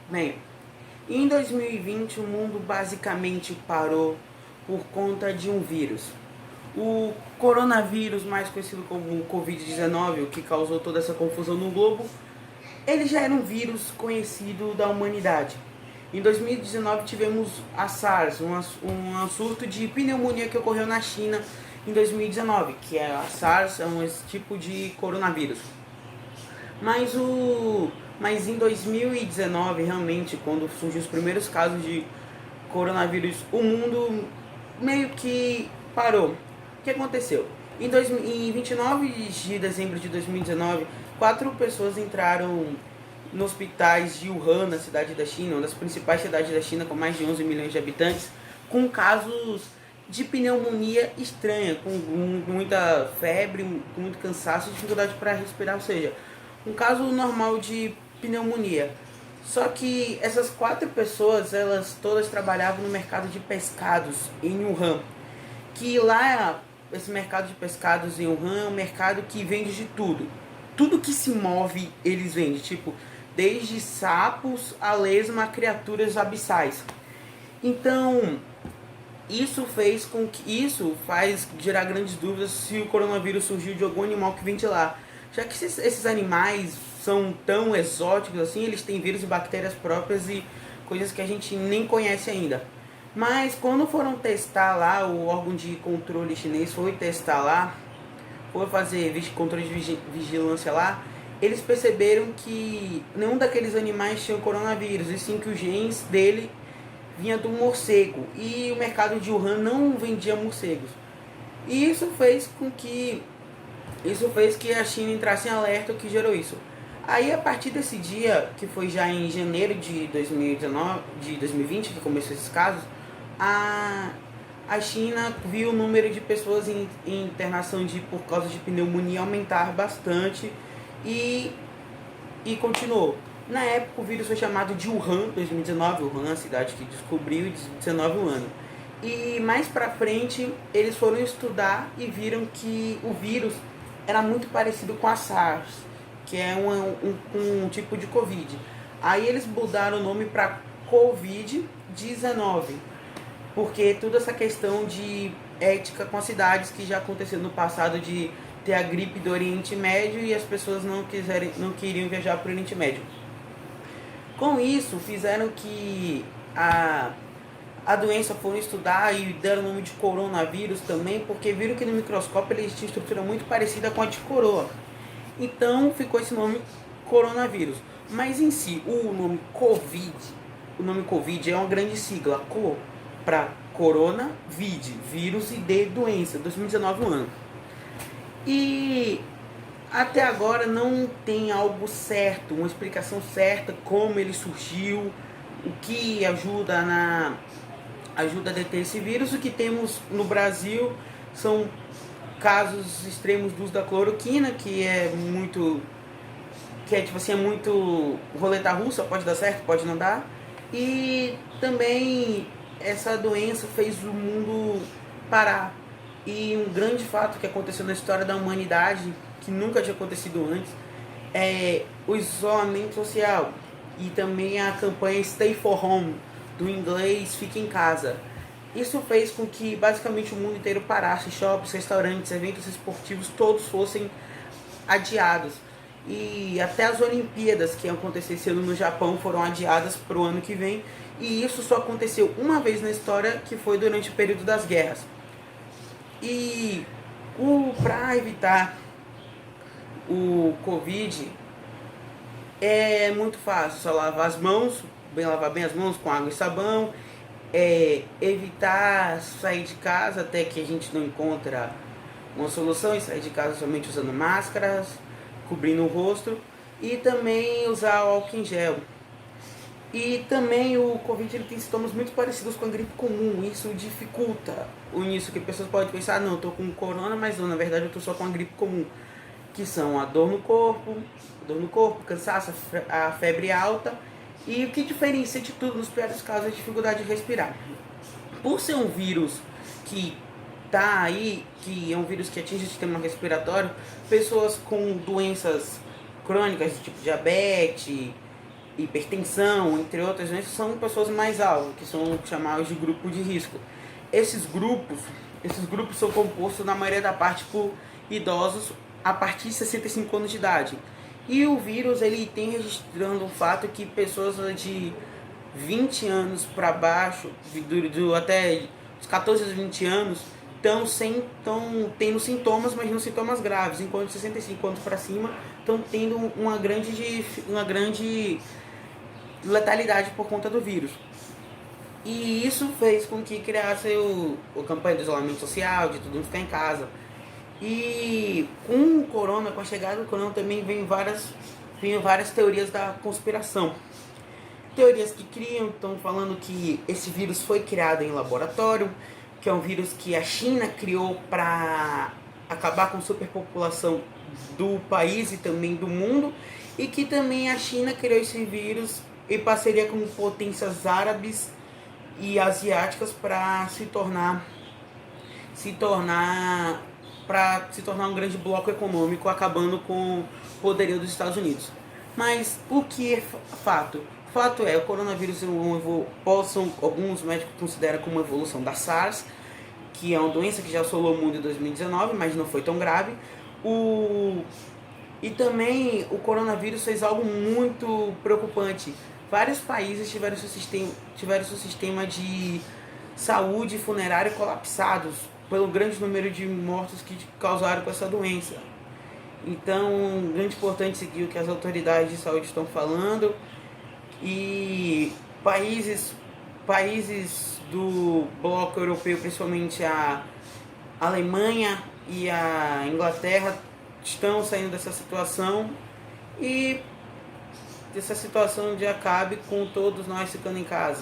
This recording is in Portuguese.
Bem, em 2020 o mundo basicamente parou por conta de um vírus. O coronavírus, mais conhecido como o Covid-19, o que causou toda essa confusão no globo, ele já era um vírus conhecido da humanidade. Em 2019 tivemos a SARS, um surto de pneumonia que ocorreu na China em 2019, que é a SARS, é um tipo de coronavírus. Mas mas em 2019, realmente, quando surgiu os primeiros casos de coronavírus, o mundo meio que parou. O que aconteceu? Em 29 de dezembro de 2019, 4 pessoas entraram nos hospitais de Wuhan, na cidade da China, uma das principais cidades da China, com mais de 11 milhões de habitantes, com casos de pneumonia estranha, com muita febre, com muito cansaço e dificuldade para respirar, ou seja, um caso normal de pneumonia. Só que essas 4 pessoas, elas todas trabalhavam no mercado de pescados em Wuhan. Que lá, esse mercado de pescados em Wuhan é um mercado que vende de tudo. Tudo que se move, eles vendem. Tipo, desde sapos a lesma a criaturas abissais. Então, isso faz gerar grandes dúvidas se o coronavírus surgiu de algum animal que vem de lá. Já que esses animais são tão exóticos assim, eles têm vírus e bactérias próprias e coisas que a gente nem conhece ainda. Mas quando foram testar lá, o órgão de controle chinês foi testar lá, foi fazer controle de vigilância lá, eles perceberam que nenhum daqueles animais tinha coronavírus, e sim que os genes dele vinha do morcego, e o mercado de Wuhan não vendia morcegos. E isso fez que a China entrasse em alerta, o que gerou isso. Aí, a partir desse dia, que foi já em janeiro de 2019, de 2020, que começou esses casos, a, a China viu o número de pessoas em internação por causa de pneumonia aumentar bastante e, e continuou. Na época, o vírus foi chamado de Wuhan, 2019, Wuhan, a cidade que descobriu, e 19 o ano. E mais pra frente, eles foram estudar e viram que o vírus era muito parecido com a SARS, que é um tipo de Covid. Aí eles mudaram o nome para Covid-19, porque toda essa questão de ética com as cidades que já aconteceu no passado de ter a gripe do Oriente Médio e as pessoas não queriam viajar para o Oriente Médio. Com isso, fizeram que a doença foram estudar e deram o nome de coronavírus também, porque viram que no microscópio ele tinha estrutura muito parecida com a de coroa. Então ficou esse nome coronavírus. Mas em si, o nome Covid é uma grande sigla, para corona, vírus e D, doença, 2019 um ano. E até agora não tem algo certo, uma explicação certa como ele surgiu, o que ajuda a deter esse vírus. O que temos no Brasil são casos extremos do uso da cloroquina, que é muito é muito roleta russa, pode dar certo, pode não dar. E também essa doença fez o mundo parar. E um grande fato que aconteceu na história da humanidade, que nunca tinha acontecido antes, é o isolamento social e também a campanha Stay for Home, do inglês Fique em Casa. Isso fez com que basicamente o mundo inteiro parasse, shoppings, restaurantes, eventos esportivos, todos fossem adiados. E até as Olimpíadas que iam acontecer esse ano no Japão foram adiadas para o ano que vem. E isso só aconteceu uma vez na história, que foi durante o período das guerras. E para evitar o Covid é muito fácil, só lavar as mãos, lavar bem as mãos com água e sabão, evitar sair de casa até que a gente não encontra uma solução, e sair de casa somente usando máscaras, cobrindo o rosto, e também usar o álcool em gel. E também o Covid ele tem sintomas muito parecidos com a gripe comum, isso dificulta o início, que pessoas podem pensar, não, eu tô com corona, mas não, na verdade eu tô só com a gripe comum, que são a dor no corpo, cansaço, a febre alta, e o que diferencia de tudo nos piores casos é a dificuldade de respirar. Por ser um vírus que tá aí, que é um vírus que atinge o sistema respiratório, pessoas com doenças crônicas, tipo diabetes hipertensão, entre outras doenças, são pessoas mais altas, que são chamados de grupo de risco. Esses grupos, esses grupos são compostos na maioria da parte por idosos a partir de 65 anos de idade. E o vírus ele tem registrando o fato que pessoas de 20 anos para baixo, até os 14 aos 20 anos, estão tendo sintomas, mas não sintomas graves, enquanto de 65 anos para cima estão tendo uma grande letalidade por conta do vírus. E isso fez com que criasse a campanha do isolamento social, de todo mundo ficar em casa. E com o corona, com a chegada do corona, também vem várias teorias da conspiração. Teorias que estão falando que esse vírus foi criado em laboratório, que é um vírus que a China criou para acabar com a superpopulação do país e também do mundo, e que também a China criou esse vírus em parceria com potências árabes e asiáticas para se tornar um grande bloco econômico, acabando com o poderio dos Estados Unidos. Mas o que é fato? Fato é, o coronavírus alguns médicos consideram como uma evolução da SARS, que é uma doença que já assolou o mundo em 2019, mas não foi tão grave. E também o coronavírus fez algo muito preocupante. Vários países tiveram seu sistema de saúde funerário colapsados pelo grande número de mortos que causaram com essa doença. Então, é grande importante seguir o que as autoridades de saúde estão falando. E países do bloco europeu, principalmente a Alemanha e a Inglaterra, estão saindo dessa situação, e dessa situação de acabe com todos nós ficando em casa.